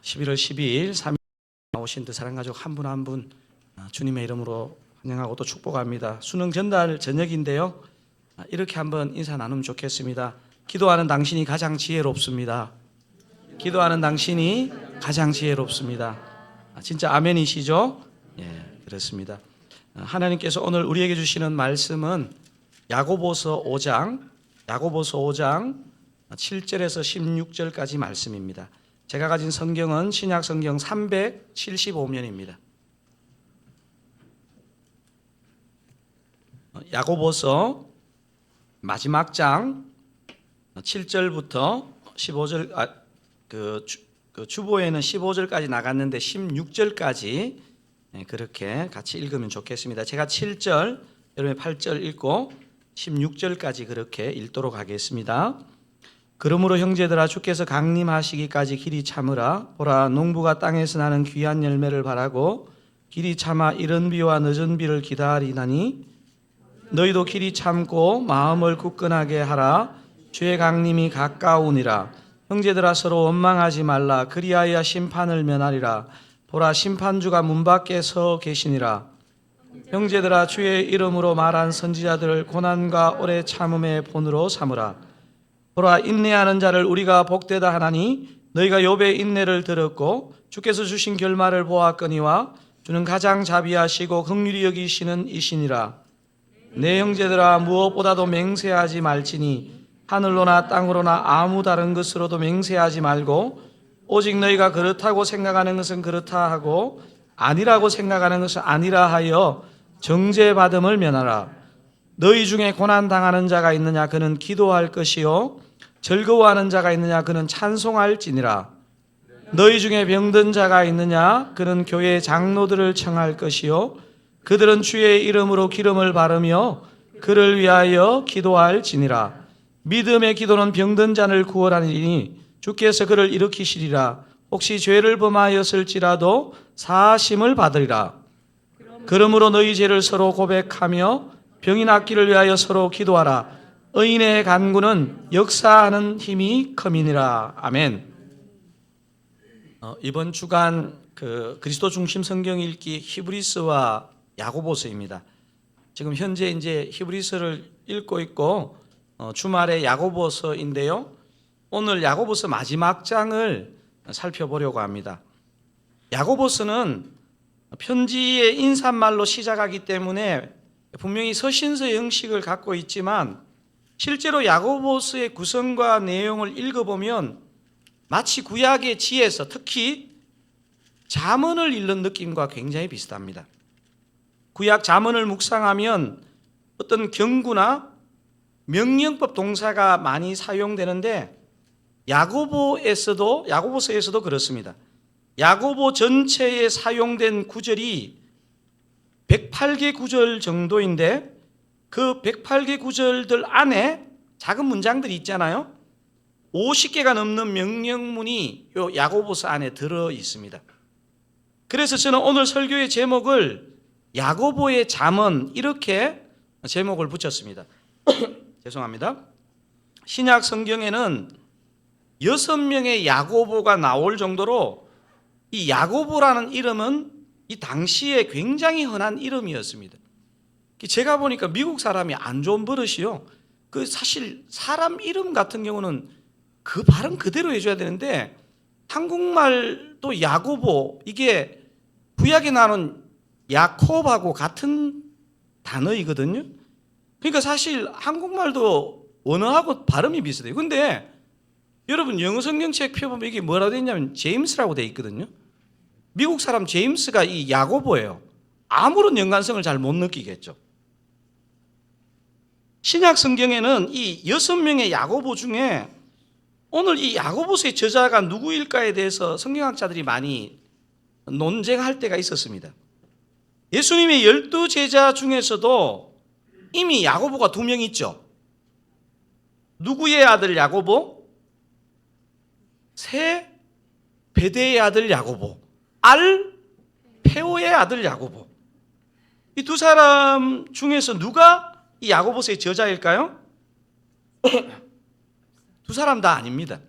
11월 12일 3일 나오신 그 사랑가족 한 분 한 분 주님의 이름으로 환영하고 또 축복합니다. 수능 전날 저녁인데요. 이렇게 한번 인사 나누면 좋겠습니다. 기도하는 당신이 가장 지혜롭습니다. 기도하는 당신이 가장 지혜롭습니다. 진짜 아멘이시죠? 예, 그렇습니다. 하나님께서 오늘 우리에게 주시는 말씀은 야고보서 5장 7절에서 16절까지 말씀입니다. 제가 가진 성경은 신약 성경 375면입니다. 야고보서 마지막 장 7절부터 15절 주보에는 15절까지 나갔는데 16절까지 그렇게 같이 읽으면 좋겠습니다. 제가 7절, 여러분이 8절 읽고 16절까지 그렇게 읽도록 하겠습니다. 그러므로 형제들아 주께서 강림하시기까지 길이 참으라. 보라 농부가 땅에서 나는 귀한 열매를 바라고 길이 참아 이른 비와 늦은 비를 기다리나니 너희도 길이 참고 마음을 굳건하게 하라. 주의 강림이 가까우니라. 형제들아 서로 원망하지 말라. 그리하여 심판을 면하리라. 보라 심판주가 문 밖에 서 계시니라. 형제들아 주의 이름으로 말한 선지자들을 고난과 오래 참음의 본으로 삼으라. 보라 인내하는 자를 우리가 복되다 하나니 너희가 욥의 인내를 들었고 주께서 주신 결말을 보았거니와 주는 가장 자비하시고 긍휼히 여기시는 이시니라. 내 형제들아 무엇보다도 맹세하지 말지니 하늘로나 땅으로나 아무 다른 것으로도 맹세하지 말고 오직 너희가 그렇다고 생각하는 것은 그렇다 하고 아니라고 생각하는 것은 아니라 하여 정죄받음을 면하라. 너희 중에 고난당하는 자가 있느냐 그는 기도할 것이요 즐거워하는 자가 있느냐 그는 찬송할지니라. 너희 중에 병든 자가 있느냐 그는 교회 장로들을 청할 것이요 그들은 주의 이름으로 기름을 바르며 그를 위하여 기도할지니라. 믿음의 기도는 병든 자를 구원하리니 주께서 그를 일으키시리라. 혹시 죄를 범하였을지라도 사하심을 받으리라. 그러므로 너희 죄를 서로 고백하며 병이 낫기를 위하여 서로 기도하라. 의인의 간구는 역사하는 힘이 큼이니라. 아멘. 이번 주간 그리스도 중심 성경 읽기 히브리서와 야고보서입니다. 지금 현재 이제 히브리서를 읽고 있고 주말에 야고보서인데요. 오늘 야고보서 마지막 장을 살펴보려고 합니다. 야고보서는 편지의 인사말로 시작하기 때문에 분명히 서신서 형식을 갖고 있지만 실제로 야고보서의 구성과 내용을 읽어보면 마치 구약의 지에서 특히 잠언을 읽는 느낌과 굉장히 비슷합니다. 구약 잠언을 묵상하면 어떤 경구나 명령법 동사가 많이 사용되는데 야고보서에서도 그렇습니다. 야고보 전체에 사용된 구절이 108개 구절 정도인데 그 108개 구절들 안에 작은 문장들이 있잖아요. 50개가 넘는 명령문이 이 야고보서 안에 들어 있습니다. 그래서 저는 오늘 설교의 제목을 야고보의 잠언 이렇게 제목을 붙였습니다. 죄송합니다. 신약 성경에는 6명의 야고보가 나올 정도로 이 야고보라는 이름은 이 당시에 굉장히 흔한 이름이었습니다. 제가 보니까 미국 사람이 안 좋은 버릇이요. 사실 사람 이름 같은 경우는 그 발음 그대로 해줘야 되는데 한국말도 야고보 이게 구약에 나오는 야콥하고 같은 단어이거든요. 그러니까 사실 한국말도 언어하고 발음이 비슷해요. 근데 여러분 영어 성경책 펴보면 이게 뭐라고 되어 있냐면 제임스라고 되어 있거든요. 미국 사람 제임스가 이 야고보예요. 아무런 연관성을 잘 못 느끼겠죠. 신약 성경에는 이 6명의 야고보 중에 오늘 이 야고보서의 저자가 누구일까에 대해서 성경학자들이 많이 논쟁할 때가 있었습니다. 예수님의 12제자 중에서도 이미 야고보가 2명 있죠. 누구의 아들 야고보? 세베대의 아들 야고보, 알페오의 아들 야고보. 이 두 사람 중에서 누가 이 야고보서의 저자일까요? 두 사람 다 아닙니다.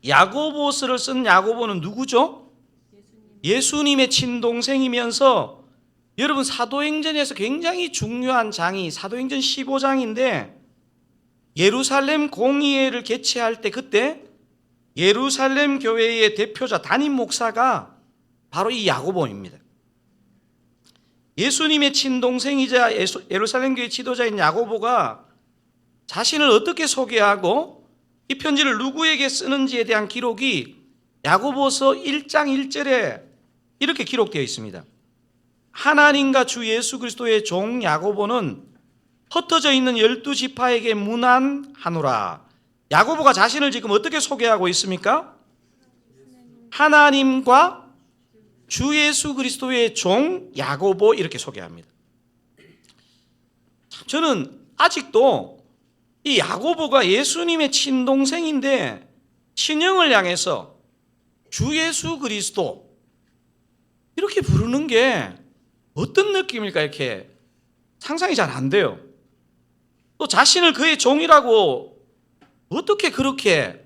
야고보서를 쓴 야고보는 누구죠? 예수님의 친동생이면서 여러분 사도행전에서 굉장히 중요한 장이 사도행전 15장인데 예루살렘 공의회를 개최할 때 그때 예루살렘 교회의 대표자 담임 목사가 바로 이 야고보입니다. 예수님의 친동생이자 예루살렘 교회 지도자인 야고보가 자신을 어떻게 소개하고 이 편지를 누구에게 쓰는지에 대한 기록이 야고보서 1장 1절에 이렇게 기록되어 있습니다. 하나님과 주 예수 그리스도의 종 야고보는 흩어져 있는 12지파에게 문안하노라. 야고보가 자신을 지금 어떻게 소개하고 있습니까? 하나님과 주 예수 그리스도의 종 야고보 이렇게 소개합니다. 저는 아직도 이 야고보가 예수님의 친동생인데 친형을 향해서 주 예수 그리스도 이렇게 부르는 게 어떤 느낌일까 이렇게 상상이 잘 안 돼요. 또 자신을 그의 종이라고 어떻게 그렇게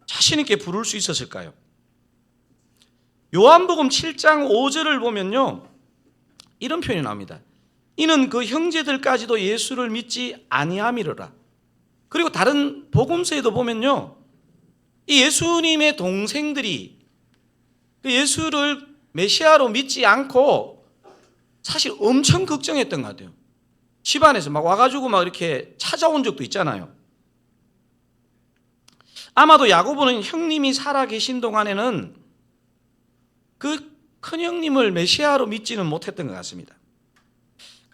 자신 있게 부를 수 있었을까요? 요한복음 7장 5절을 보면요 이런 표현이 나옵니다. 이는 그 형제들까지도 예수를 믿지 아니함이로라. 그리고 다른 복음서에도 보면요 이 예수님의 동생들이 그 예수를 메시아로 믿지 않고 사실 엄청 걱정했던 것 같아요. 집안에서 막 와가지고 막 이렇게 찾아온 적도 있잖아요. 아마도 야고보는 형님이 살아계신 동안에는 그 큰형님을 메시아로 믿지는 못했던 것 같습니다.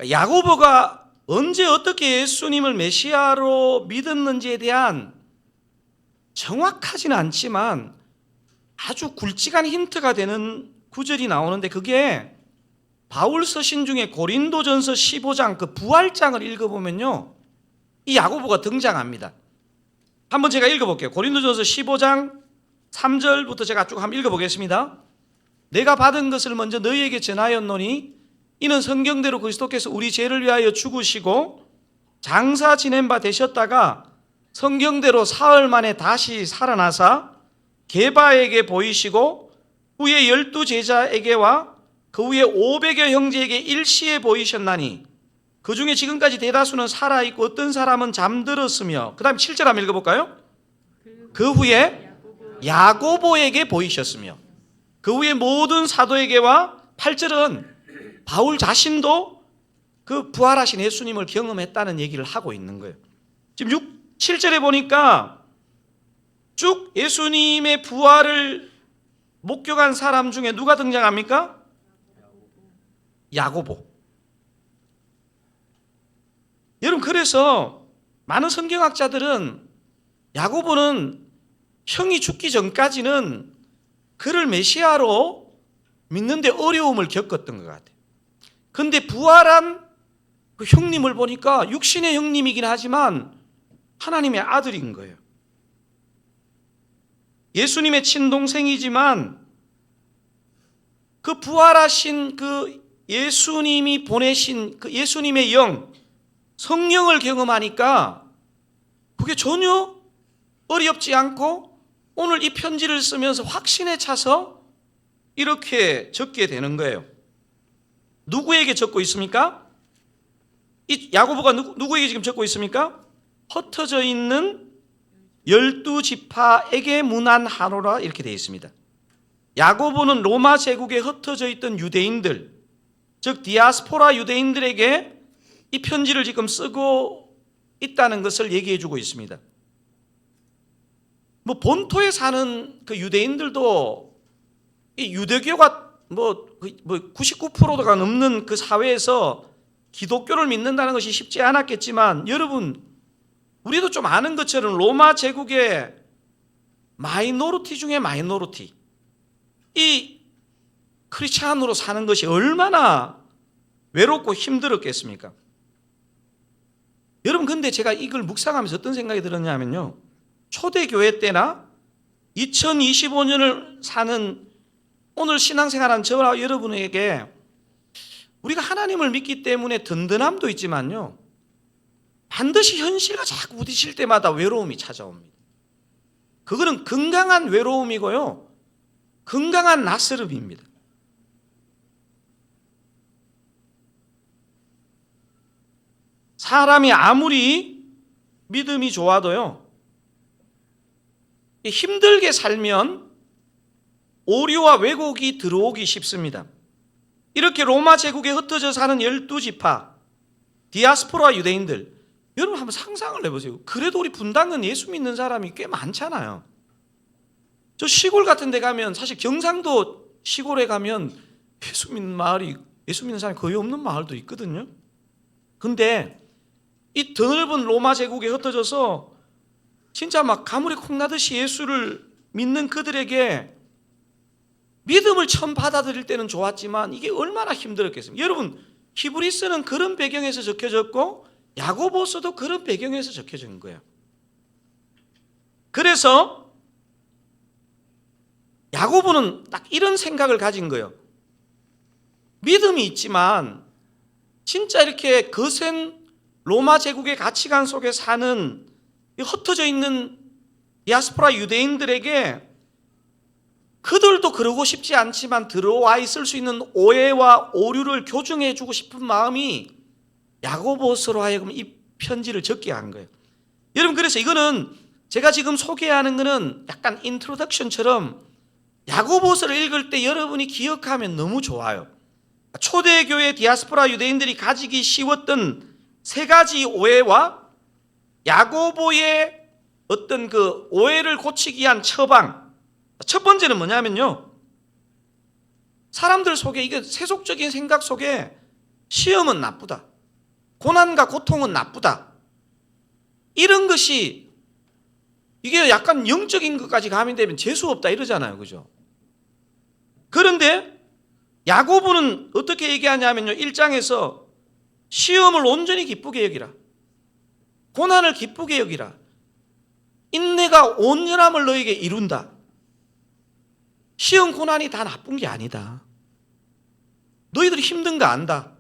야고보가 언제 어떻게 예수님을 메시아로 믿었는지에 대한 정확하지는 않지만 아주 굵직한 힌트가 되는 구절이 나오는데 그게 바울 서신 중에 고린도전서 15장 그 부활장을 읽어보면요 이 야고보가 등장합니다. 한번 제가 읽어볼게요. 고린도전서 15장 3절부터 제가 쭉 한번 읽어보겠습니다. 내가 받은 것을 먼저 너희에게 전하였노니 이는 성경대로 그리스도께서 우리 죄를 위하여 죽으시고 장사 지낸 바 되셨다가 성경대로 사흘 만에 다시 살아나사 게바에게 보이시고 후에 12제자에게와 그 후에 500여 형제에게 일시에 보이셨나니 그 중에 지금까지 대다수는 살아있고 어떤 사람은 잠들었으며 그 다음 7절 한번 읽어볼까요? 그 후에 야고보에게 보이셨으며 그 후에 모든 사도에게와 8절은 바울 자신도 그 부활하신 예수님을 경험했다는 얘기를 하고 있는 거예요. 지금 7절에 보니까 쭉 예수님의 부활을 목격한 사람 중에 누가 등장합니까? 야고보. 여러분 그래서 많은 성경학자들은 야고보는 형이 죽기 전까지는 그를 메시아로 믿는데 어려움을 겪었던 것 같아요. 그런데 부활한 그 형님을 보니까 육신의 형님이긴 하지만 하나님의 아들인 거예요. 예수님의 친동생이지만 그 부활하신 그 예수님이 보내신 그 예수님의 영, 성령을 경험하니까 그게 전혀 어렵지 않고 오늘 이 편지를 쓰면서 확신에 차서 이렇게 적게 되는 거예요. 누구에게 적고 있습니까? 이 야고보가 누구에게 지금 적고 있습니까? 흩어져 있는 12지파에게 문안하노라 이렇게 되어 있습니다. 야고보는 로마 제국에 흩어져 있던 유대인들, 즉 디아스포라 유대인들에게 이 편지를 지금 쓰고 있다는 것을 얘기해 주고 있습니다. 뭐 본토에 사는 그 유대인들도 이 유대교가 뭐 99%가 넘는 그 사회에서 기독교를 믿는다는 것이 쉽지 않았겠지만 여러분 우리도 좀 아는 것처럼 로마 제국의 마이노리티 중에 마이노리티 이 크리스찬으로 사는 것이 얼마나 외롭고 힘들었겠습니까? 여러분 근데 제가 이걸 묵상하면서 어떤 생각이 들었냐면요 초대교회 때나 2025년을 사는 오늘 신앙생활한 저와 여러분에게 우리가 하나님을 믿기 때문에 든든함도 있지만요 반드시 현실과 자꾸 부딪힐 때마다 외로움이 찾아옵니다. 그거는 건강한 외로움이고요, 건강한 낯설음입니다. 사람이 아무리 믿음이 좋아도요, 힘들게 살면 오류와 왜곡이 들어오기 쉽습니다. 이렇게 로마 제국에 흩어져 사는 12지파 디아스포라 유대인들, 여러분 한번 상상을 해보세요. 그래도 우리 분당은 예수 믿는 사람이 꽤 많잖아요. 저 시골 같은 데 가면, 사실 경상도 시골에 가면 예수 믿는 사람이 거의 없는 마을도 있거든요. 근데 이 드넓은 로마 제국에 흩어져서 진짜 막 가물에 콩 나듯이 예수를 믿는 그들에게 믿음을 처음 받아들일 때는 좋았지만 이게 얼마나 힘들었겠습니까? 여러분, 히브리서는 그런 배경에서 적혀졌고 야고보서도 그런 배경에서 적혀진 거예요. 그래서 야고보는 딱 이런 생각을 가진 거예요. 믿음이 있지만 진짜 이렇게 거센 로마 제국의 가치관 속에 사는 흩어져 있는 디아스포라 유대인들에게 그들도 그러고 싶지 않지만 들어와 있을 수 있는 오해와 오류를 교정해 주고 싶은 마음이 야고보서로 하여금 이 편지를 적게 한 거예요. 여러분, 그래서 이거는 제가 지금 소개하는 거는 약간 인트로덕션처럼 야고보서를 읽을 때 여러분이 기억하면 너무 좋아요. 초대교회 디아스포라 유대인들이 가지기 쉬웠던 세 가지 오해와 야고보의 어떤 그 오해를 고치기 위한 처방. 첫 번째는 뭐냐면요, 사람들 속에, 이게 세속적인 생각 속에 시험은 나쁘다, 고난과 고통은 나쁘다, 이런 것이 이게 약간 영적인 것까지 가미되면 재수 없다 이러잖아요. 그죠? 그런데 야고보는 어떻게 얘기하냐면요, 1장에서 시험을 온전히 기쁘게 여기라, 고난을 기쁘게 여기라, 인내가 온전함을 너에게 이룬다. 시험 고난이 다 나쁜 게 아니다. 너희들이 힘든 거 안다.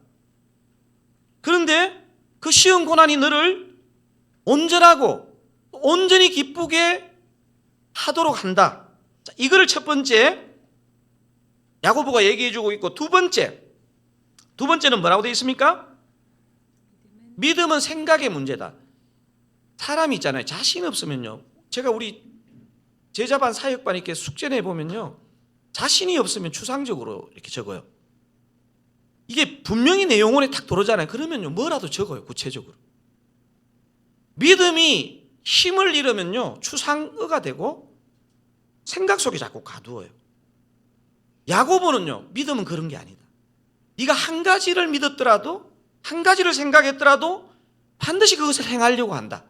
그런데 그 시험 고난이 너를 온전하고 온전히 기쁘게 하도록 한다. 자, 이거를 첫 번째 야고보가 얘기해 주고 있고, 두 번째는 뭐라고 되어 있습니까? 믿음은 생각의 문제다. 사람이 있잖아요, 자신 없으면요, 제가 우리 제자반 사역반 이렇게 숙제 내보면요, 자신이 없으면 추상적으로 이렇게 적어요. 이게 분명히 내용원에 딱 들어오잖아요. 그러면요, 뭐라도 적어요, 구체적으로. 믿음이 힘을 잃으면요, 추상어가 되고 생각 속에 자꾸 가두어요. 야고보는요, 믿음은 그런 게 아니다. 네가 한 가지를 믿었더라도, 한 가지를 생각했더라도 반드시 그것을 행하려고 한다.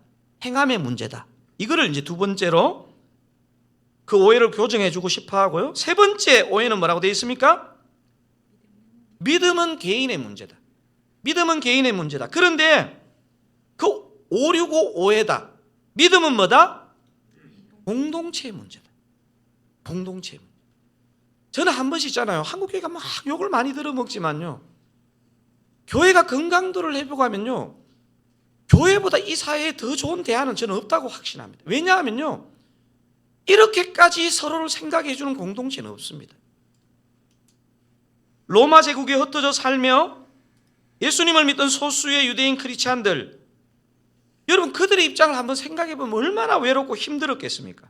행함의 문제다. 이거를 이제 두 번째로 그 오해를 교정해 주고 싶어 하고요. 세 번째 오해는 뭐라고 되어 있습니까? 믿음은 개인의 문제다. 믿음은 개인의 문제다. 그런데 그 오류고 오해다. 믿음은 뭐다? 공동체의 문제다. 공동체의 문제. 저는 한 번씩 있잖아요, 한국 교회가 막 욕을 많이 들어먹지만요, 교회가 건강도를 회복하면요, 교회보다 이 사회에 더 좋은 대안은 저는 없다고 확신합니다. 왜냐하면요, 이렇게까지 서로를 생각해 주는 공동체는 없습니다. 로마 제국에 흩어져 살며 예수님을 믿던 소수의 유대인 크리스찬들, 여러분 그들의 입장을 한번 생각해 보면 얼마나 외롭고 힘들었겠습니까?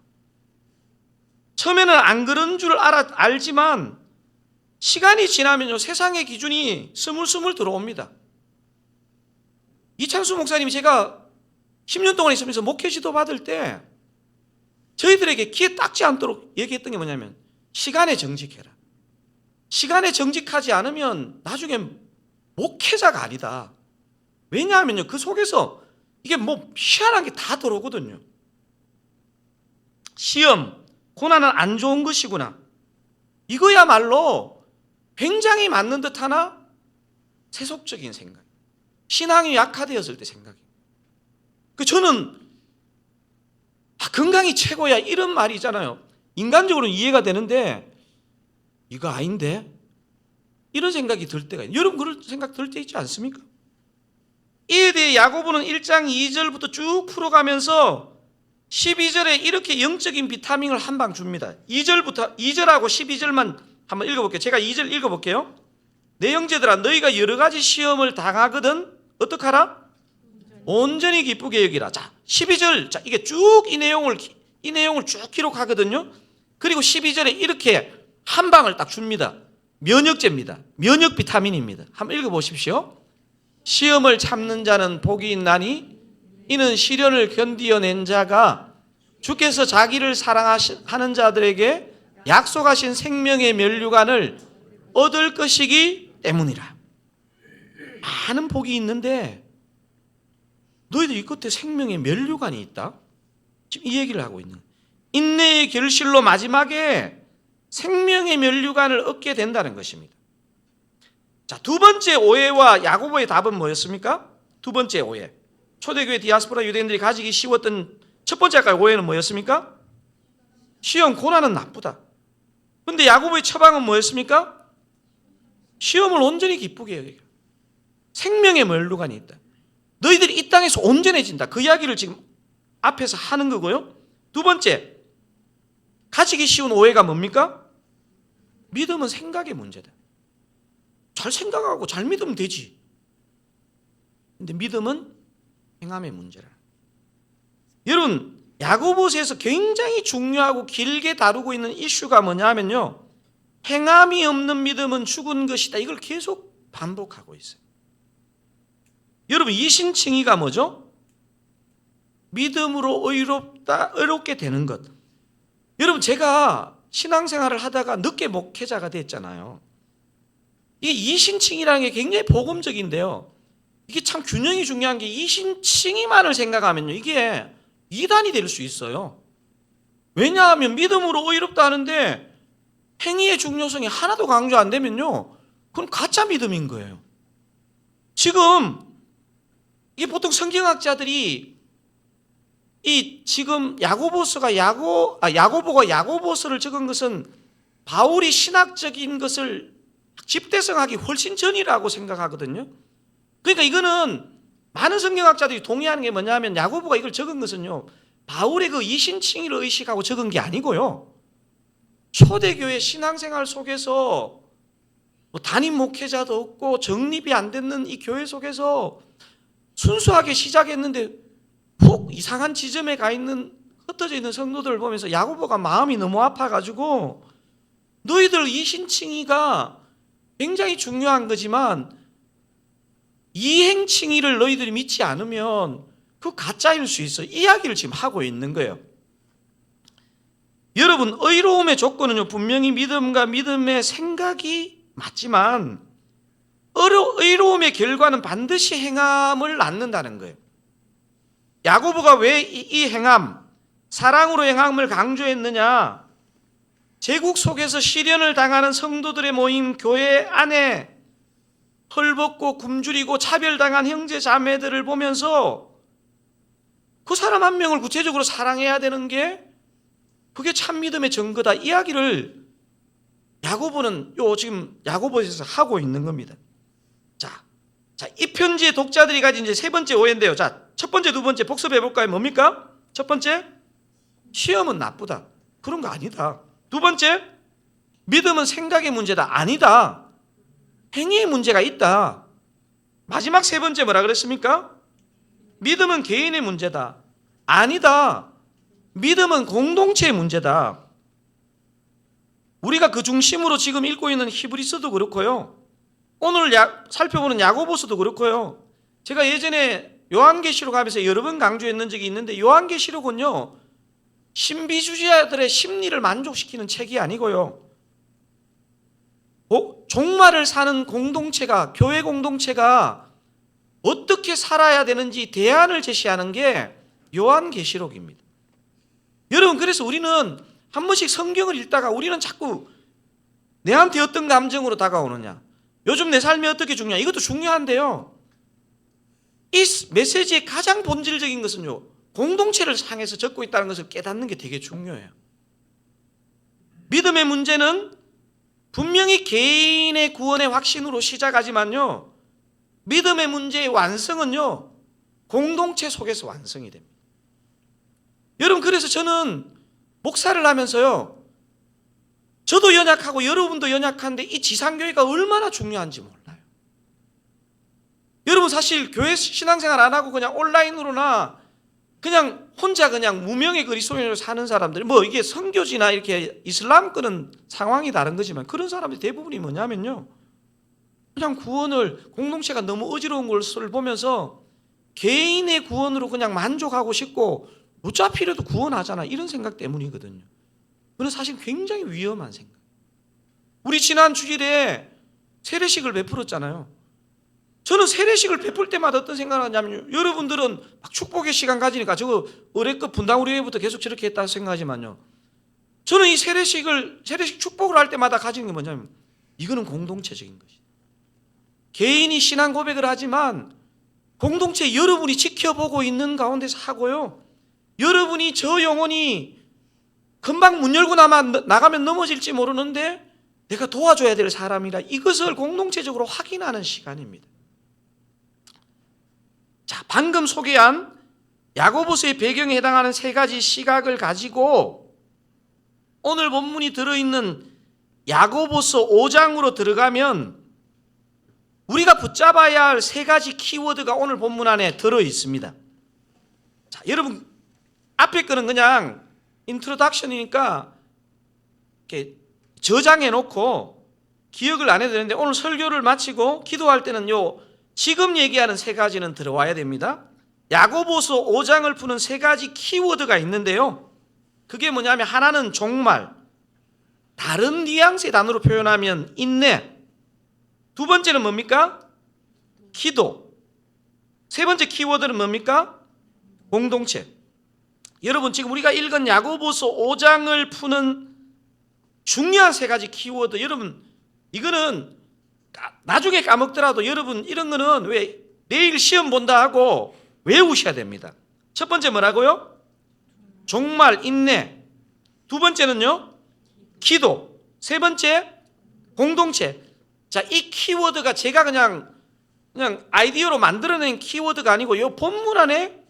처음에는 안 그런 줄 알지만 시간이 지나면요, 세상의 기준이 스물스물 들어옵니다. 이창수 목사님이 제가 10년 동안 있으면서 목회 지도 받을 때 저희들에게 귀에 닦지 않도록 얘기했던 게 뭐냐면, 시간에 정직해라. 시간에 정직하지 않으면 나중에 목회자가 아니다. 왜냐하면요, 그 속에서 이게 뭐 희한한 게 다 들어오거든요. 시험, 고난은 안 좋은 것이구나, 이거야말로 굉장히 맞는 듯 하나 세속적인 생각, 신앙이 약화되었을 때 생각이에요. 저는 건강이 최고야 이런 말이 있잖아요. 인간적으로는 이해가 되는데 이거 아닌데? 이런 생각이 들 때가 있어요. 여러분 그런 생각 들 때 있지 않습니까? 이에 대해 야고보는 1장 2절부터 쭉 풀어가면서 12절에 이렇게 영적인 비타민을 한 방 줍니다. 2절하고 12절만 한번 읽어볼게요. 제가 2절 읽어볼게요. 내 형제들아 너희가 여러 가지 시험을 당하거든 어떡하라? 온전히 기쁘게 여기라. 자, 12절. 자, 이게 쭉 이 내용을 쭉 기록하거든요. 그리고 12절에 이렇게 한 방을 딱 줍니다. 면역제입니다. 면역 비타민입니다. 한번 읽어보십시오. 시험을 참는 자는 복이 있나니 이는 시련을 견디어낸 자가 주께서 자기를 사랑하는 자들에게 약속하신 생명의 면류관을 얻을 것이기 때문이라. 많은 복이 있는데 너희들 이 끝에 생명의 면류관이 있다? 지금 이 얘기를 하고 있는 거예요. 인내의 결실로 마지막에 생명의 면류관을 얻게 된다는 것입니다. 자, 두 번째 오해와 야고보의 답은 뭐였습니까? 두 번째 오해. 초대교회 디아스포라 유대인들이 가지기 쉬웠던 첫 번째 오해는 뭐였습니까? 시험, 고난은 나쁘다. 그런데 야고보의 처방은 뭐였습니까? 시험을 온전히 기쁘게 여기라. 생명의 면류관이 있다. 너희들이 이 땅에서 온전해진다. 그 이야기를 지금 앞에서 하는 거고요. 두 번째, 가지기 쉬운 오해가 뭡니까? 믿음은 생각의 문제다. 잘 생각하고 잘 믿으면 되지. 근데 믿음은 행함의 문제라. 여러분, 야고보서에서 굉장히 중요하고 길게 다루고 있는 이슈가 뭐냐면요, 행함이 없는 믿음은 죽은 것이다. 이걸 계속 반복하고 있어요. 여러분, 이신칭의가 뭐죠? 믿음으로 의롭게 되는 것. 여러분, 제가 신앙생활을 하다가 늦게 목회자가 됐잖아요. 이 이신칭의라는 게 굉장히 복음적인데요, 이게 참 균형이 중요한 게 이신칭의만을 생각하면요, 이게 이단이 될 수 있어요. 왜냐하면 믿음으로 의롭다 하는데 행위의 중요성이 하나도 강조 안 되면요, 그건 가짜 믿음인 거예요. 지금 이게 보통 성경학자들이 이 지금 야고보가 야고보서를 적은 것은 바울이 신학적인 것을 집대성하기 훨씬 전이라고 생각하거든요. 그러니까 이거는 많은 성경학자들이 동의하는 게 뭐냐면 야고보가 이걸 적은 것은요, 바울의 그 이신칭의를 의식하고 적은 게 아니고요, 초대교회 신앙생활 속에서 뭐 담임 목회자도 없고 정립이 안 됐는 이 교회 속에서 순수하게 시작했는데 훅 이상한 지점에 가 있는 흩어져 있는 성도들을 보면서 야고보가 마음이 너무 아파가지고 너희들 이신칭의가 굉장히 중요한 거지만 이행칭의를 너희들이 믿지 않으면 그 가짜일 수 있어. 이야기를 지금 하고 있는 거예요. 여러분, 의로움의 조건은요, 분명히 믿음과 믿음의 생각이 맞지만 의로움의 결과는 반드시 행함을 낳는다는 거예요. 야고보가 왜 이 행함, 사랑으로 행함을 강조했느냐? 제국 속에서 시련을 당하는 성도들의 모인 교회 안에 헐벗고 굶주리고 차별당한 형제 자매들을 보면서 그 사람 한 명을 구체적으로 사랑해야 되는 게 그게 참 믿음의 증거다. 이야기를 야고보는 지금 야고보에서 하고 있는 겁니다. 자, 이 편지의 독자들이 가진 이제 세 번째 오해인데요. 자, 첫 번째, 두 번째 복습해 볼까요? 뭡니까? 첫 번째, 시험은 나쁘다. 그런 거 아니다. 두 번째, 믿음은 생각의 문제다. 아니다. 행위의 문제가 있다. 마지막 세 번째 뭐라 그랬습니까? 믿음은 개인의 문제다. 아니다. 믿음은 공동체의 문제다. 우리가 그 중심으로 지금 읽고 있는 히브리서도 그렇고요, 오늘 살펴보는 야고보서도 그렇고요, 제가 예전에 요한계시록 하면서 여러 번 강조했는 적이 있는데, 요한계시록은요, 신비주의자들의 심리를 만족시키는 책이 아니고요, 종말을 사는 공동체가, 교회 공동체가 어떻게 살아야 되는지 대안을 제시하는 게 요한계시록입니다. 여러분, 그래서 우리는 한 번씩 성경을 읽다가 우리는 자꾸 내한테 어떤 감정으로 다가오느냐, 요즘 내 삶이 어떻게 중요하냐, 이것도 중요한데요, 이 메시지의 가장 본질적인 것은요, 공동체를 향해서 적고 있다는 것을 깨닫는 게 되게 중요해요. 믿음의 문제는 분명히 개인의 구원의 확신으로 시작하지만요, 믿음의 문제의 완성은요, 공동체 속에서 완성이 됩니다. 여러분, 그래서 저는 목사를 하면서요, 저도 연약하고 여러분도 연약한데 이 지상교회가 얼마나 중요한지 몰라요. 여러분, 사실 교회 신앙생활 안 하고 그냥 온라인으로나 그냥 혼자 그냥 무명의 그리스도인으로 사는 사람들, 뭐 이게 선교지나 이렇게 이슬람권은 상황이 다른 거지만 그런 사람들 대부분이 뭐냐면요, 그냥 구원을, 공동체가 너무 어지러운 것을 보면서 개인의 구원으로 그냥 만족하고 싶고 어차피라도 구원하잖아, 이런 생각 때문이거든요. 그건 사실 굉장히 위험한 생각. 우리 지난 주일에 세례식을 베풀었잖아요. 저는 세례식을 베풀 때마다 어떤 생각을 하냐면요, 여러분들은 막 축복의 시간 가지니까 저거 의례급 분당 우리회부터 계속 저렇게 했다 생각하지만요, 저는 이 세례식 축복을 할 때마다 가지는 게 뭐냐면, 이거는 공동체적인 것이다. 개인이 신앙 고백을 하지만 공동체 여러분이 지켜보고 있는 가운데서 하고요, 여러분이 저 영혼이 금방 문 열고 나가면 넘어질지 모르는데 내가 도와줘야 될 사람이라, 이것을 공동체적으로 확인하는 시간입니다. 자, 방금 소개한 야고보서의 배경에 해당하는 세 가지 시각을 가지고 오늘 본문이 들어있는 야고보서 5장으로 들어가면 우리가 붙잡아야 할 세 가지 키워드가 오늘 본문 안에 들어있습니다. 자, 여러분, 앞에 거는 그냥 인트로덕션이니까 이렇게 저장해 놓고 기억을 안 해도 되는데, 오늘 설교를 마치고 기도할 때는 지금 얘기하는 세 가지는 들어와야 됩니다. 야고보서 5장을 푸는 세 가지 키워드가 있는데요, 그게 뭐냐면, 하나는 종말, 다른 뉘앙스의 단어로 표현하면 인내, 두 번째는 뭡니까? 기도, 세 번째 키워드는 뭡니까? 공동체. 여러분, 지금 우리가 읽은 야고보서 5장을 푸는 중요한 세 가지 키워드, 여러분 이거는 나중에 까먹더라도 여러분 이런 거는 왜 내일 시험 본다 하고 외우셔야 됩니다. 첫 번째 뭐라고요? 종말, 인내. 두 번째는요? 기도. 세 번째 공동체. 자, 이 키워드가 제가 그냥 아이디어로 만들어낸 키워드가 아니고 이 본문 안에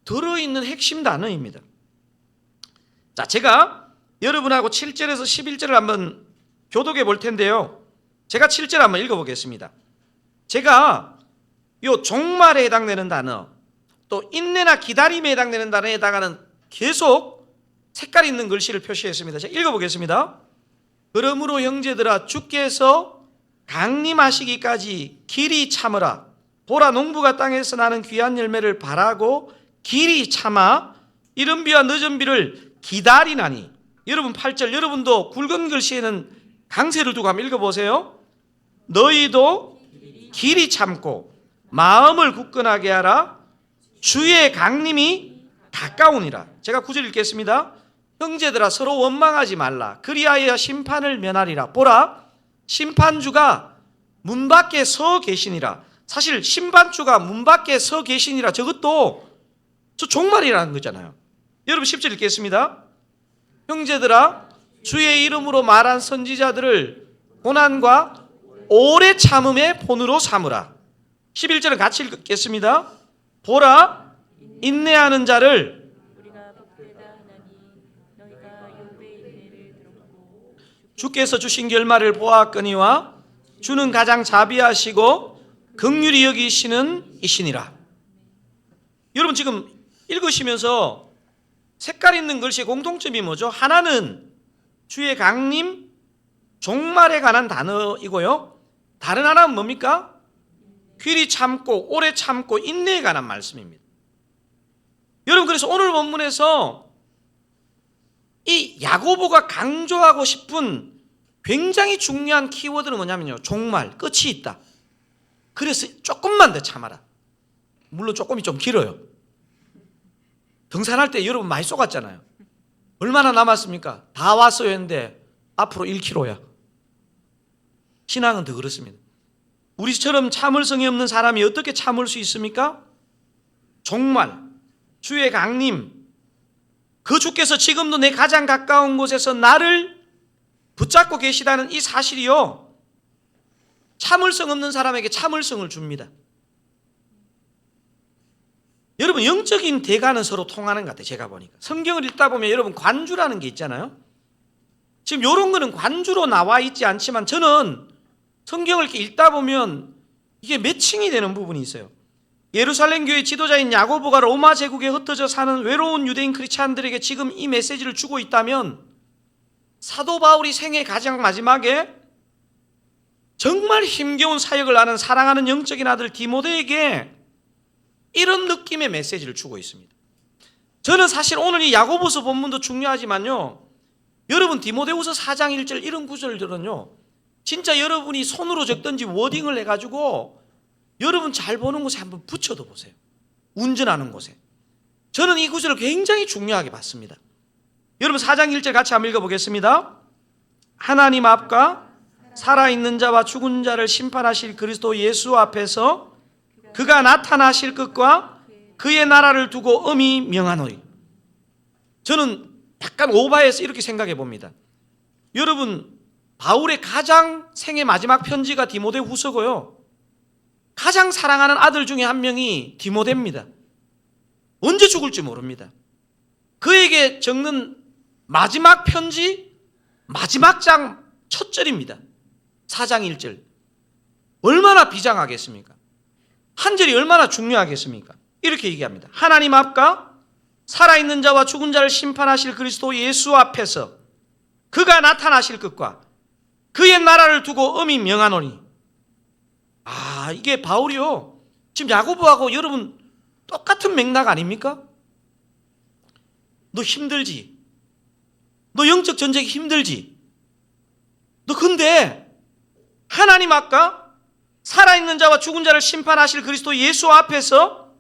들어있는 핵심 단어입니다. 자, 제가 여러분하고 7절에서 11절을 한번 교독해 볼 텐데요, 제가 7절 한번 읽어보겠습니다. 제가 이 종말에 해당되는 단어, 또 인내나 기다림에 해당되는 단어에 해당하는 계속 색깔 있는 글씨를 표시했습니다. 제가 읽어보겠습니다. 그러므로 형제들아, 주께서 강림하시기까지 길이 참으라. 보라, 농부가 땅에서 나는 귀한 열매를 바라고 길이 참아 이른 비와 늦은 비를 기다리나니. 여러분 8절, 여러분도 굵은 글씨에는 강세를 두고 한번 읽어보세요. 너희도 길이 참고 마음을 굳건하게 하라. 주의 강림이 가까우니라. 제가 9절 읽겠습니다. 형제들아, 서로 원망하지 말라. 그리하여 심판을 면하리라. 보라, 심판주가 문 밖에 서 계시니라. 사실 심판주가 문 밖에 서 계시니라, 저것도 저 종말이라는 거잖아요. 여러분 10절 읽겠습니다. 형제들아, 주의 이름으로 말한 선지자들을 고난과 오래 참음의 본으로 삼으라. 11절은 같이 읽겠습니다. 보라, 인내하는 자를 주께서 주신 결말을 보았거니와 주는 가장 자비하시고 긍휼히 여기시는 이시니라. 여러분 지금 읽으시면서 색깔 있는 글씨의 공통점이 뭐죠? 하나는 주의 강림, 종말에 관한 단어이고요, 다른 하나는 뭡니까? 길이 참고 오래 참고 인내에 관한 말씀입니다. 여러분, 그래서 오늘 본문에서 이 야고보가 강조하고 싶은 굉장히 중요한 키워드는 뭐냐면요, 종말, 끝이 있다. 그래서 조금만 더 참아라. 물론 조금이 좀 길어요. 등산할 때 여러분 많이 쏘갔잖아요. 얼마나 남았습니까? 다 왔어요 했는데 앞으로 1km야. 신앙은 더 그렇습니다. 우리처럼 참을성이 없는 사람이 어떻게 참을 수 있습니까? 종말, 주의 강림, 그 주께서 지금도 내 가장 가까운 곳에서 나를 붙잡고 계시다는 이 사실이요, 참을성 없는 사람에게 참을성을 줍니다. 여러분 영적인 대가는 서로 통하는 것 같아요. 제가 보니까 성경을 읽다 보면 여러분 관주라는 게 있잖아요. 지금 이런 거는 관주로 나와 있지 않지만 저는 성경을 이렇게 읽다 보면 이게 매칭이 되는 부분이 있어요. 예루살렘 교회 지도자인 야고보가 로마 제국에 흩어져 사는 외로운 유대인 크리스찬들에게 지금 이 메시지를 주고 있다면, 사도 바울이 생애 가장 마지막에 정말 힘겨운 사역을 하는 사랑하는 영적인 아들 디모데에게 이런 느낌의 메시지를 주고 있습니다. 저는 사실 오늘 이 야고보서 본문도 중요하지만요, 여러분 디모데후서 4장 1절 이런 구절들은요 진짜 여러분이 손으로 적든지 워딩을 해가지고 여러분 잘 보는 곳에 한번 붙여도 보세요. 운전하는 곳에. 저는 이 구절을 굉장히 중요하게 봤습니다. 여러분 4장 1절 같이 한번 읽어보겠습니다. 하나님 앞과 살아있는 자와 죽은 자를 심판하실 그리스도 예수 앞에서 그가 나타나실 것과 그의 나라를 두고 엄히 명하노니. 저는 약간 오바해서 이렇게 생각해 봅니다. 여러분 바울의 가장 생애 마지막 편지가 디모데후서고요, 가장 사랑하는 아들 중에 한 명이 디모데입니다. 언제 죽을지 모릅니다. 그에게 적는 마지막 편지 마지막 장 첫 절입니다. 4장 1절. 얼마나 비장하겠습니까? 한 절이 얼마나 중요하겠습니까? 이렇게 얘기합니다. 하나님 앞과 살아있는 자와 죽은 자를 심판하실 그리스도 예수 앞에서 그가 나타나실 것과 그의 나라를 두고 엄히 명하노니. 이게 바울이요 지금 야고보하고 여러분 똑같은 맥락 아닙니까? 너 힘들지? 너 영적 전쟁이 힘들지? 너 근데 하나님 앞과 살아있는 자와 죽은 자를 심판하실 그리스도 예수 앞에서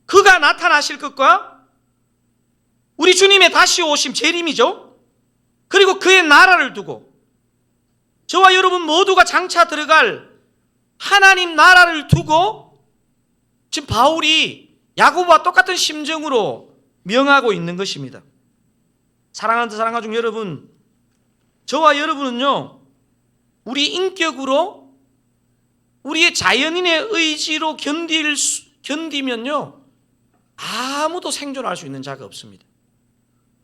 그가 나타나실 것과 우리 주님의 다시 오심 재림이죠. 그리고 그의 나라를 두고 저와 여러분 모두가 장차 들어갈 하나님 나라를 두고 지금 바울이 야고보와 똑같은 심정으로 명하고 있는 것입니다. 사랑하는 사랑하중 여러분, 저와 여러분은요 우리 인격으로 우리의 자연인의 의지로 견디면요 아무도 생존할 수 있는 자가 없습니다.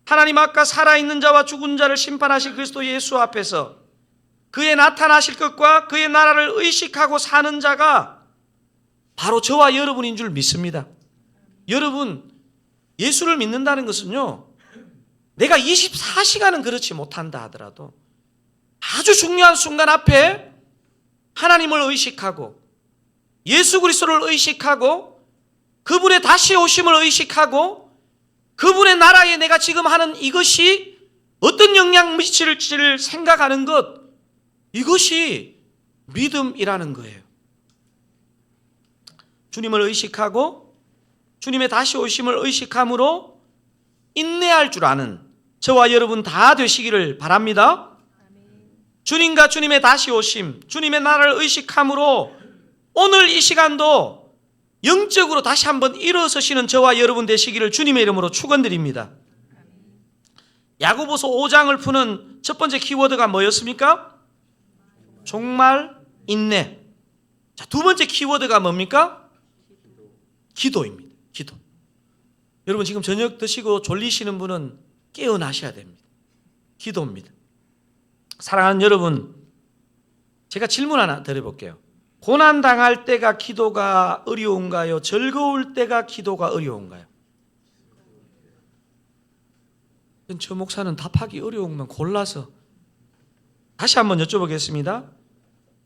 하나님 앞과 살아있는 자와 죽은 자를 심판하실 그리스도 예수 앞에서 그의 나타나실 것과 그의 나라를 의식하고 사는 자가 바로 저와 여러분인 줄 믿습니다. 여러분 예수를 믿는다는 것은요 내가 24시간은 그렇지 못한다 하더라도 아주 중요한 순간 앞에 하나님을 의식하고 예수 그리스도를 의식하고 그분의 다시 오심을 의식하고 그분의 나라에 내가 지금 하는 이것이 어떤 영향 미칠지를 생각하는 것, 이것이 믿음이라는 거예요. 주님을 의식하고 주님의 다시 오심을 의식함으로 인내할 줄 아는 저와 여러분 다 되시기를 바랍니다. 주님과 주님의 다시 오심, 주님의 나라를 의식함으로 오늘 이 시간도 영적으로 다시 한번 일어서시는 저와 여러분 되시기를 주님의 이름으로 축원드립니다. 야고보서 5장을 푸는 첫 번째 키워드가 뭐였습니까? 종말, 인내. 자, 두 번째 키워드가 뭡니까? 기도입니다. 기도. 여러분 지금 저녁 드시고 졸리시는 분은 깨어나셔야 됩니다. 기도입니다. 사랑하는 여러분, 제가 질문 하나 드려볼게요. 고난당할 때가 기도가 어려운가요? 즐거울 때가 기도가 어려운가요? 저 목사는 답하기 어려우면 골라서 다시 한번 여쭤보겠습니다.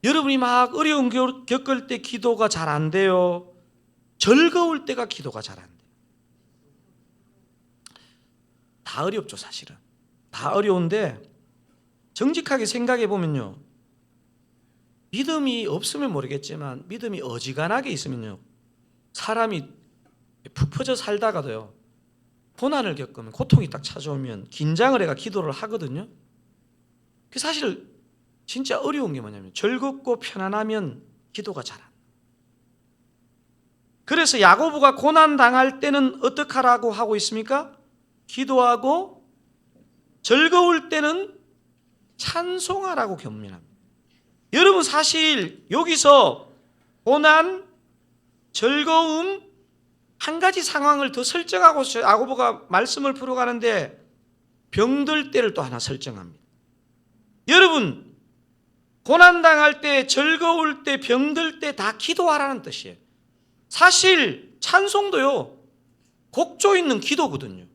여러분이 막 어려운 겪을 때 기도가 잘 안 돼요? 즐거울 때가 기도가 잘 안 돼요? 다 어렵죠, 사실은. 다 어려운데 정직하게 생각해 보면요, 믿음이 없으면 모르겠지만 믿음이 어지간하게 있으면요, 사람이 푹 퍼져 살다가도요 고난을 겪으면, 고통이 딱 찾아오면 긴장을 해가 기도를 하거든요. 그 사실 진짜 어려운 게 뭐냐면 즐겁고 편안하면 기도가 잘 안 돼요. 그래서 야고보가 고난 당할 때는 어떻게 하라고 하고 있습니까? 기도하고 즐거울 때는 찬송하라고 격려합니다. 여러분 사실 여기서 고난, 즐거움, 한 가지 상황을 더 설정하고 야고보가 말씀을 풀어가는데 병들 때를 또 하나 설정합니다. 여러분, 고난당할 때, 즐거울 때, 병들 때 다 기도하라는 뜻이에요. 사실 찬송도요, 곡조 있는 기도거든요.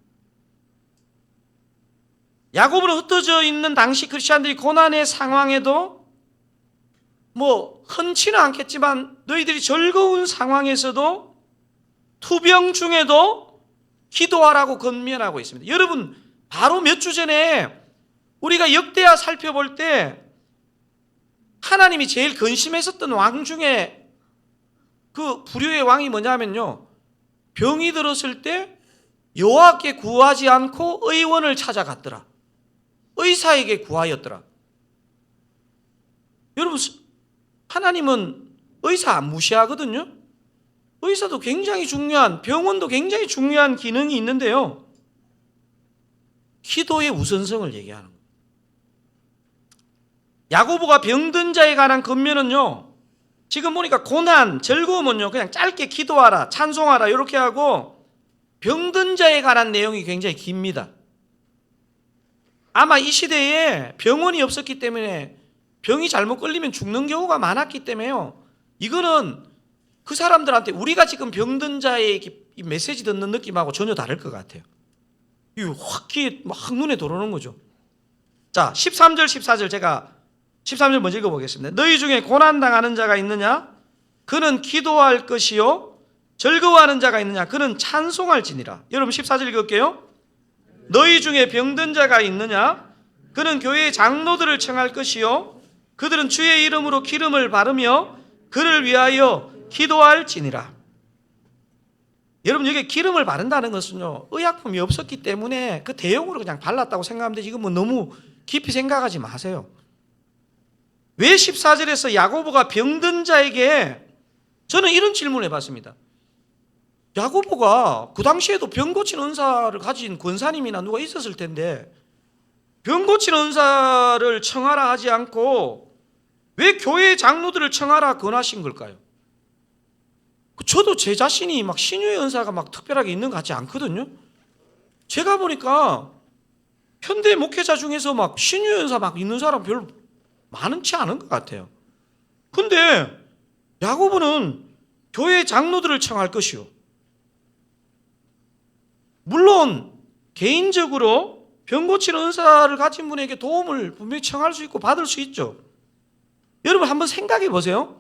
야고보는 흩어져 있는 당시 크리스천들이 고난의 상황에도 흔치는 않겠지만 너희들이 즐거운 상황에서도 투병 중에도 기도하라고 권면하고 있습니다. 여러분, 바로 몇 주 전에 우리가 역대하 살펴볼 때 하나님이 제일 근심했었던 왕 중에 그 불효의 왕이 뭐냐면요, 병이 들었을 때 여호와께 구하지 않고 의원을 찾아갔더라. 의사에게 구하였더라. 여러분, 하나님은 의사 안 무시하거든요. 의사도 굉장히 중요한, 병원도 굉장히 중요한 기능이 있는데요, 기도의 우선성을 얘기하는 거예요. 야고보가 병든 자에 관한 권면은요, 지금 보니까 고난, 즐거움은요 그냥 짧게 기도하라, 찬송하라 이렇게 하고, 병든 자에 관한 내용이 굉장히 깁니다. 아마 이 시대에 병원이 없었기 때문에 병이 잘못 걸리면 죽는 경우가 많았기 때문에요, 이거는 그 사람들한테 우리가 지금 병든 자의 이 메시지 듣는 느낌하고 전혀 다를 것 같아요. 이거 확 귀에 막 눈에 들어오는 거죠. 자, 13절 14절 제가 13절 먼저 읽어보겠습니다. 너희 중에 고난당하는 자가 있느냐? 그는 기도할 것이요, 즐거워하는 자가 있느냐? 그는 찬송할지니라. 여러분 14절 읽을게요. 너희 중에 병든 자가 있느냐? 그는 교회의 장로들을 청할 것이요, 그들은 주의 이름으로 기름을 바르며 그를 위하여 기도할지니라. 여러분, 여기 기름을 바른다는 것은요, 의약품이 없었기 때문에 그 대용으로 그냥 발랐다고 생각하면 되지, 이건 너무 깊이 생각하지 마세요. 왜 14절에서 야고보가 병든 자에게, 저는 이런 질문을 해봤습니다. 야고보가 그 당시에도 병 고치는 은사를 가진 권사님이나 누가 있었을 텐데 병 고치는 은사를 청하라 하지 않고 왜 교회 장로들을 청하라 권하신 걸까요? 저도 제 자신이 막 신유의 은사가 막 특별하게 있는 것 같지 않거든요. 제가 보니까 현대 목회자 중에서 막 신유의 은사 막 있는 사람 별로 많지 않은 것 같아요. 근데 야고보는 교회 장로들을 청할 것이요, 물론 개인적으로 병 고치는 은사를 가진 분에게 도움을 분명히 청할 수 있고 받을 수 있죠. 여러분 한번 생각해 보세요.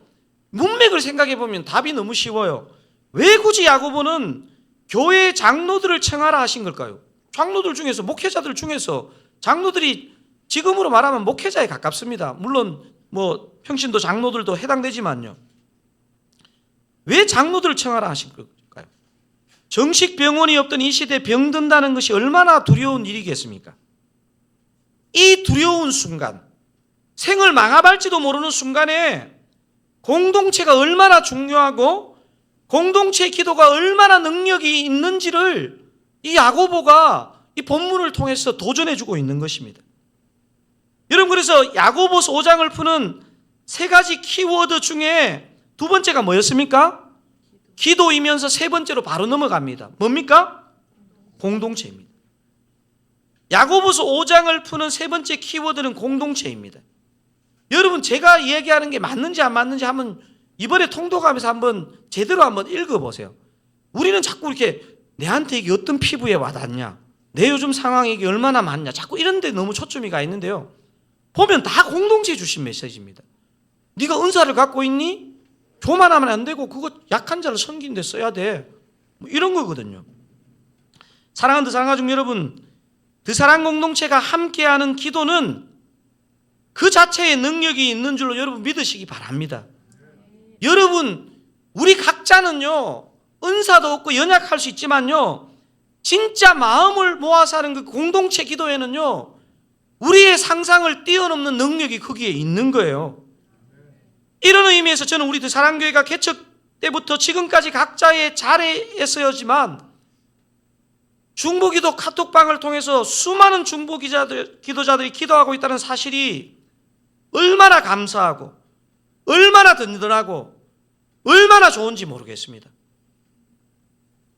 문맥을 생각해 보면 답이 너무 쉬워요. 왜 굳이 야고보는 교회 장로들을 청하라 하신 걸까요? 장로들 중에서, 목회자들 중에서, 장로들이 지금으로 말하면 목회자에 가깝습니다. 물론 평신도 장로들도 해당되지만요. 왜 장로들을 청하라 하신 걸까요? 정식 병원이 없던 이 시대에 병든다는 것이 얼마나 두려운 일이겠습니까? 이 두려운 순간, 생을 망아발지도 모르는 순간에 공동체가 얼마나 중요하고 공동체의 기도가 얼마나 능력이 있는지를 이 야고보가 이 본문을 통해서 도전해주고 있는 것입니다. 여러분, 그래서 야고보서 5장을 푸는 세 가지 키워드 중에 두 번째가 뭐였습니까? 기도이면서 세 번째로 바로 넘어갑니다. 뭡니까? 공동체입니다. 야고보서 5장을 푸는 세 번째 키워드는 공동체입니다. 여러분, 제가 이야기하는 게 맞는지 안 맞는지 한번 이번에 통독하면서 한번 제대로 한번 읽어보세요. 우리는 자꾸 이렇게 내한테 이게 어떤 피부에 와닿냐, 내 요즘 상황이 이게 얼마나 맞냐, 자꾸 이런 데 너무 초점이 가 있는데요, 보면 다 공동체에 주신 메시지입니다. 네가 은사를 갖고 있니? 교만하면 안 되고 그거 약한 자를 섬기는 데 써야 돼, 이런 거거든요. 사랑하는 드사랑가족 여러분, 드사랑 공동체가 함께하는 기도는 그 자체의 능력이 있는 줄로 여러분 믿으시기 바랍니다. 여러분, 우리 각자는요 은사도 없고 연약할 수 있지만요, 진짜 마음을 모아서 하는 그 공동체 기도에는요 우리의 상상을 뛰어넘는 능력이 거기에 있는 거예요. 이런 의미에서 저는 우리 사랑교회가 개척 때부터 지금까지 각자의 자리에서였지만 중보기도 카톡방을 통해서 수많은 기도자들이 기도하고 있다는 사실이 얼마나 감사하고 얼마나 든든하고 얼마나 좋은지 모르겠습니다.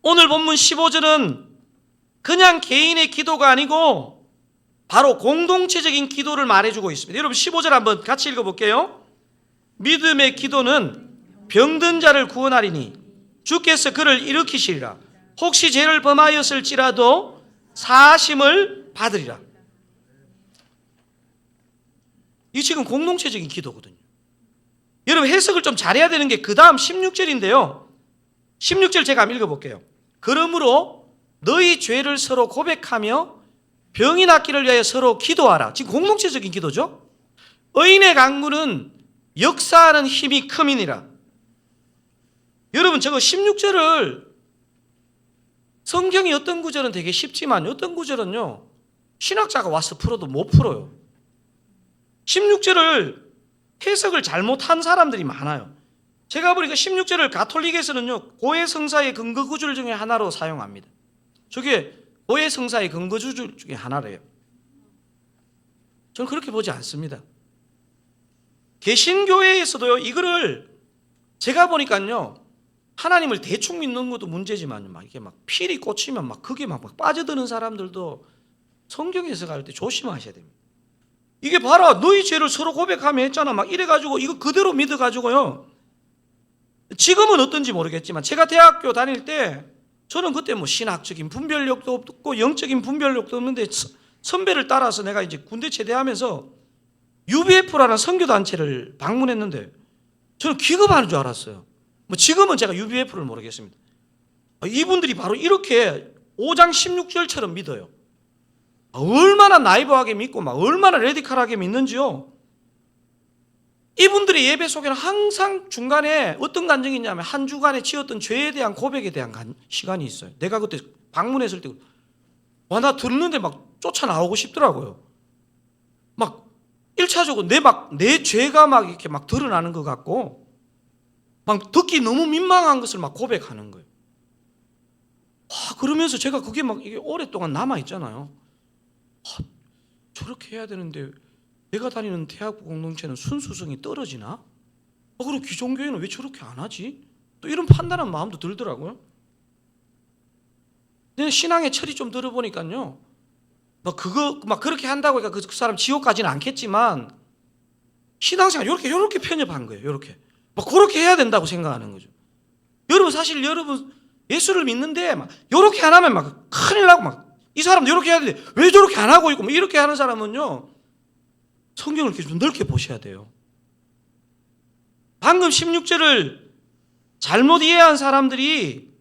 오늘 본문 15절은 그냥 개인의 기도가 아니고 바로 공동체적인 기도를 말해주고 있습니다. 여러분 15절 한번 같이 읽어볼게요. 믿음의 기도는 병든 자를 구원하리니 주께서 그를 일으키시리라. 혹시 죄를 범하였을지라도 사하심을 받으리라. 이 지금 공동체적인 기도거든요. 여러분 해석을 좀 잘해야 되는 게 그 다음 16절인데요. 16절 제가 한번 읽어볼게요. 그러므로 너희 죄를 서로 고백하며 병이 낫기를 위하여 서로 기도하라. 지금 공동체적인 기도죠. 의인의 강구는 역사하는 힘이 큼이니라. 여러분 저거 16절을 성경이 어떤 구절은 되게 쉽지만 어떤 구절은요 신학자가 와서 풀어도 못 풀어요. 16절을 해석을 잘못한 사람들이 많아요. 제가 보니까 16절을 가톨릭에서는요 고해 성사의 근거 구절 중에 하나로 사용합니다. 저게 고해 성사의 근거 구절 중에 하나래요. 저는 그렇게 보지 않습니다. 개신교회에서도요 이거를 제가 보니까요 하나님을 대충 믿는 것도 문제지만 막 이게 막 필이 꽂히면 막 그게 막 빠져드는 사람들도 성경 해석할 때 조심하셔야 됩니다. 이게 봐라 너희 죄를 서로 고백하며 했잖아 막 이래가지고 이거 그대로 믿어가지고요 지금은 어떤지 모르겠지만 제가 대학교 다닐 때 저는 그때 뭐 신학적인 분별력도 없고 영적인 분별력도 없는데 선배를 따라서 내가 이제 군대 제대하면서 UBF라는 선교단체를 방문했는데 저는 기급하는 줄 알았어요. 뭐 지금은 제가 UBF를 모르겠습니다. 이분들이 바로 이렇게 5장 16절처럼 믿어요. 얼마나 나이브하게 믿고 막 얼마나 레디컬하게 믿는지요. 이분들의 예배 속에는 항상 중간에 어떤 간증이 있냐면 한 주간에 지었던 죄에 대한 고백에 대한 시간이 있어요. 내가 그때 방문했을 때 와 나 듣는데 막 쫓아나오고 싶더라고요. 막 1차적으로 내 죄가 막 이렇게 막 드러나는 것 같고 막 듣기 너무 민망한 것을 막 고백하는 거예요. 그러면서 제가 그게 막 이게 오랫동안 남아 있잖아요. 저렇게 해야 되는데 내가 다니는 대학 공동체는 순수성이 떨어지나? 그리고 기존교회는 왜 저렇게 안 하지? 또 이런 판단하는 마음도 들더라고요. 내 신앙의 철이 좀 들어보니까요. 막 그렇게 한다고 해서 그 사람 지옥 가지는 않겠지만 신앙생활 요렇게 편협한 거예요. 요렇게. 막 그렇게 해야 된다고 생각하는 거죠. 여러분 사실 여러분 예수를 믿는데 막 요렇게 안 하면 막 큰일 나고 막 이 사람도 요렇게 해야 되는데 왜 저렇게 안 하고 있고 뭐 이렇게 하는 사람은요. 성경을 이렇게 좀 넓게 보셔야 돼요. 방금 16절을 잘못 이해한 사람들이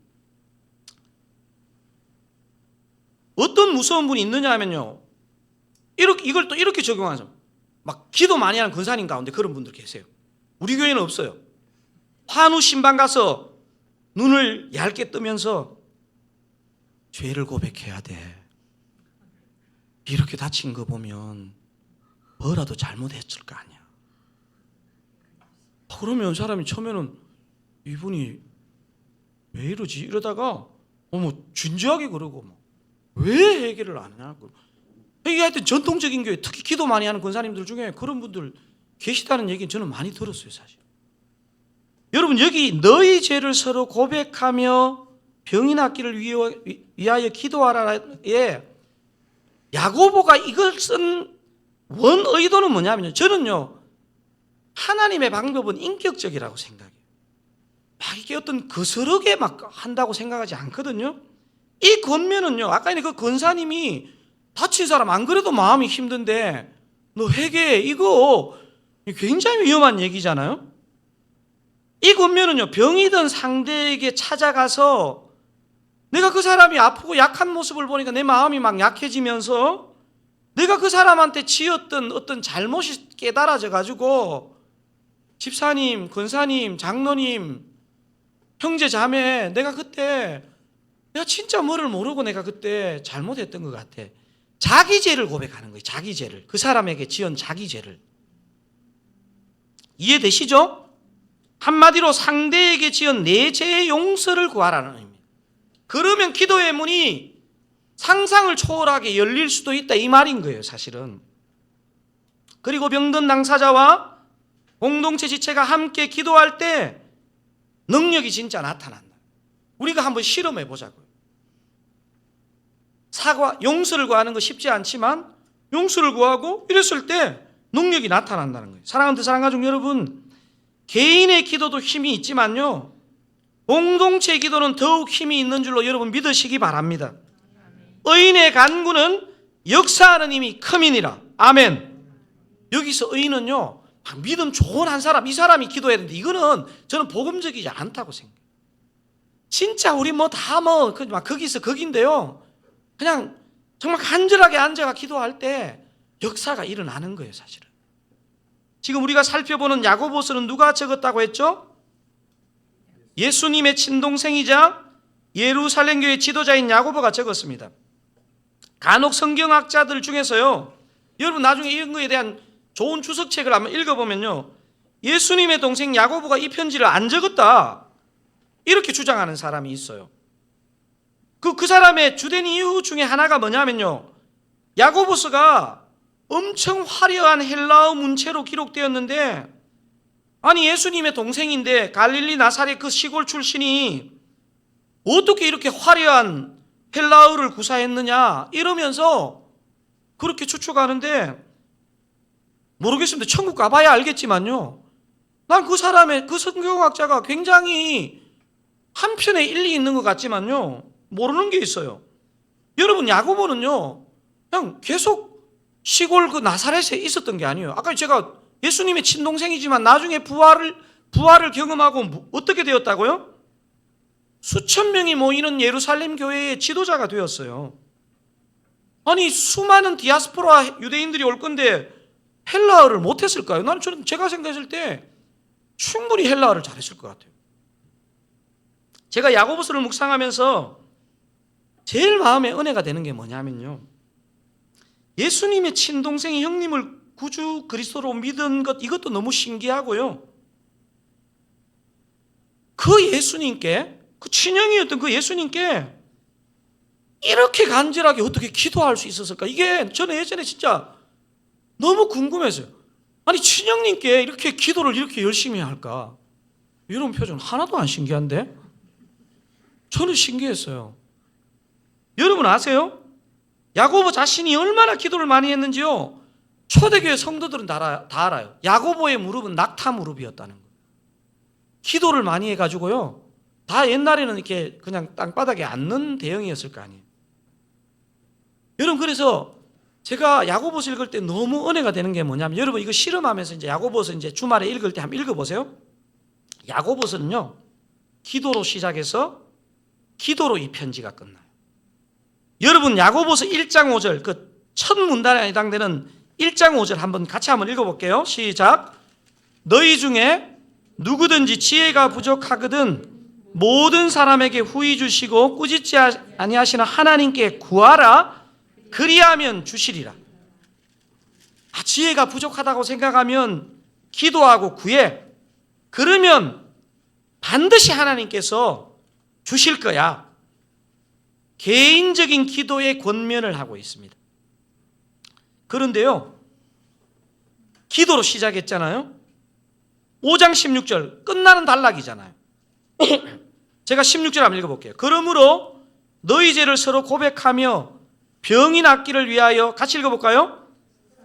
어떤 무서운 분이 있느냐 하면요. 이걸 또 이렇게 적용하죠. 막 기도 많이 하는 권사님 가운데 그런 분들 계세요. 우리 교회는 없어요. 환우 신방 가서 눈을 얇게 뜨면서 죄를 고백해야 돼. 이렇게 다친 거 보면 뭐라도 잘못했을 거 아니야. 그러면 사람이 처음에는 이분이 왜 이러지? 이러다가 진지하게 그러고 왜 회개를 안 하냐고. 회개하여튼 전통적인 교회 특히 기도 많이 하는 권사님들 중에 그런 분들 계시다는 얘기는 저는 많이 들었어요 사실. 여러분 여기 너희 죄를 서로 고백하며 병이 낫기를 위하여 기도하라에 야고보가 이걸 쓴 원 의도는 뭐냐면요. 저는요 하나님의 방법은 인격적이라고 생각해요. 막 이게 어떤 거스르게 막 한다고 생각하지 않거든요. 이 권면은요 아까 그 권사님이 다친 사람 안 그래도 마음이 힘든데 너 회개해 이거 굉장히 위험한 얘기잖아요. 이 권면은요 병이 든 상대에게 찾아가서 내가 그 사람이 아프고 약한 모습을 보니까 내 마음이 막 약해지면서 내가 그 사람한테 지었던 어떤 잘못이 깨달아져 가지고 집사님, 권사님, 장로님, 형제 자매 내가 진짜 뭐를 모르고 내가 그때 잘못했던 것 같아. 자기 죄를 고백하는 거예요. 자기 죄를. 그 사람에게 지은 자기 죄를. 이해되시죠? 한마디로 상대에게 지은 내 죄의 용서를 구하라는 의미입니다. 그러면 기도의 문이 상상을 초월하게 열릴 수도 있다 이 말인 거예요 사실은. 그리고 병든 당사자와 공동체 지체가 함께 기도할 때 능력이 진짜 나타난다. 우리가 한번 실험해 보자고요. 용서를 구하는 거 쉽지 않지만 용서를 구하고 이랬을 때 능력이 나타난다는 거예요. 사랑하는 사랑가족 여러분, 개인의 기도도 힘이 있지만요, 공동체 기도는 더욱 힘이 있는 줄로 여러분 믿으시기 바랍니다. 의인의 간구는 역사하는 힘이 큼이니라. 아멘. 여기서 의인은요, 믿음 좋은 한 사람, 이 사람이 기도해야 되는데 이거는 저는 복음적이지 않다고 생각해요. 진짜 우리 거기서 거긴데요, 그냥 정말 간절하게 앉아가 기도할 때 역사가 일어나는 거예요. 사실은 지금 우리가 살펴보는 야고보서는 누가 적었다고 했죠? 예수님의 친동생이자 예루살렘 교회 지도자인 야고보가 적었습니다. 간혹 성경학자들 중에서요, 여러분 나중에 이런 거에 대한 좋은 주석책을 한번 읽어보면요, 예수님의 동생 야고보가 이 편지를 안 적었다 이렇게 주장하는 사람이 있어요. 그 사람의 주된 이유 중에 하나가 뭐냐면요, 야고보서가 엄청 화려한 헬라어 문체로 기록되었는데, 아니 예수님의 동생인데 갈릴리 나사렛 그 시골 출신이 어떻게 이렇게 화려한 헬라어를 구사했느냐 이러면서 그렇게 추측하는데, 모르겠습니다. 천국 가봐야 알겠지만요, 난 그 사람의 그 성경학자가 굉장히 한편에 일리 있는 것 같지만요, 모르는 게 있어요. 여러분, 야고보는요 그냥 계속 시골 그 나사렛에 있었던 게 아니에요. 아까 제가 예수님의 친동생이지만 나중에 부활을 경험하고 어떻게 되었다고요? 수천 명이 모이는 예루살렘 교회의 지도자가 되었어요. 아니 수많은 디아스포라 유대인들이 올 건데 헬라어를 못했을까요? 제가 생각했을 때 충분히 헬라어를 잘했을 것 같아요. 제가 야고보서를 묵상하면서 제일 마음에 은혜가 되는 게 뭐냐면요, 예수님의 친동생이 형님을 구주 그리스도로 믿은 것, 이것도 너무 신기하고요, 그 예수님께, 그 친형이었던 그 예수님께 이렇게 간절하게 어떻게 기도할 수 있었을까? 이게 저는 예전에 진짜 너무 궁금했어요. 아니 친형님께 이렇게 기도를 이렇게 열심히 할까? 이런 표정 하나도 안 신기한데? 저는 신기했어요. 여러분 아세요? 야고보 자신이 얼마나 기도를 많이 했는지요, 초대교회 성도들은 다 알아요. 야고보의 무릎은 낙타 무릎이었다는 거예요. 기도를 많이 해가지고요, 다 옛날에는 이렇게 그냥 땅바닥에 앉는 대형이었을 거 아니에요. 여러분, 그래서 제가 야고보서 읽을 때 너무 은혜가 되는 게 뭐냐면, 여러분 이거 실험하면서 이제 야고보서 이제 주말에 읽을 때 한번 읽어보세요. 야고보서는요, 기도로 시작해서 기도로 이 편지가 끝나요. 여러분 야고보서 1장 5절 그 첫 문단에 해당되는 1장 5절 한번 같이 한번 읽어볼게요. 시작. 너희 중에 누구든지 지혜가 부족하거든 모든 사람에게 후히 주시고 꾸짖지 아니하시는 하나님께 구하라. 그리하면 주시리라. 지혜가 부족하다고 생각하면 기도하고 구해. 그러면 반드시 하나님께서 주실 거야. 개인적인 기도의 권면을 하고 있습니다. 그런데요, 기도로 시작했잖아요. 5장 16절 끝나는 단락이잖아요. 제가 16절 한번 읽어볼게요. 그러므로 너희 죄를 서로 고백하며 병이 낫기를 위하여 같이 읽어볼까요?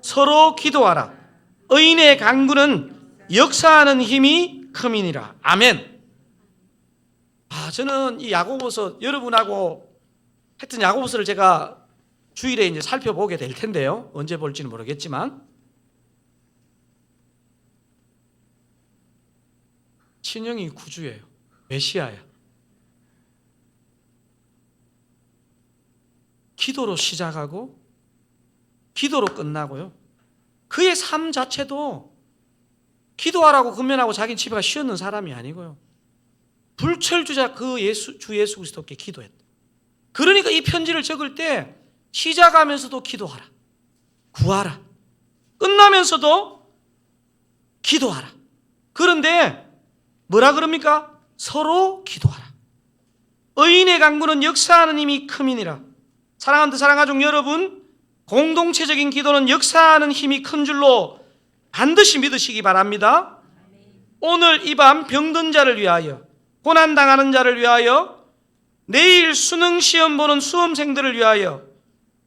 서로 기도하라. 의인의 간구는 역사하는 힘이 큼이니라. 아멘. 저는 이 야고보서 여러분하고 하여튼 야고보서를 제가 주일에 이제 살펴보게 될 텐데요, 언제 볼지는 모르겠지만 친형이 구주예요. 메시아야. 기도로 시작하고 기도로 끝나고요, 그의 삶 자체도 기도하라고 근면하고 자기는 집에 가 쉬었는 사람이 아니고요, 불철주자 주 예수 그리스도께 기도했다. 그러니까 이 편지를 적을 때 시작하면서도 기도하라, 구하라, 끝나면서도 기도하라. 그런데 뭐라 그럽니까? 서로 기도하라. 의인의 간구는 역사하는 힘이 큼이니라. 사랑하는 사랑가족 여러분, 공동체적인 기도는 역사하는 힘이 큰 줄로 반드시 믿으시기 바랍니다. 오늘 이 밤 병든 자를 위하여, 고난당하는 자를 위하여, 내일 수능 시험 보는 수험생들을 위하여,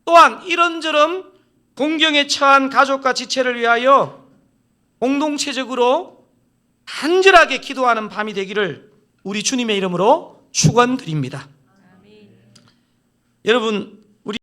또한 이런저런 공경에 처한 가족과 지체를 위하여 공동체적으로 간절하게 기도하는 밤이 되기를 우리 주님의 이름으로 축원드립니다. 여러분,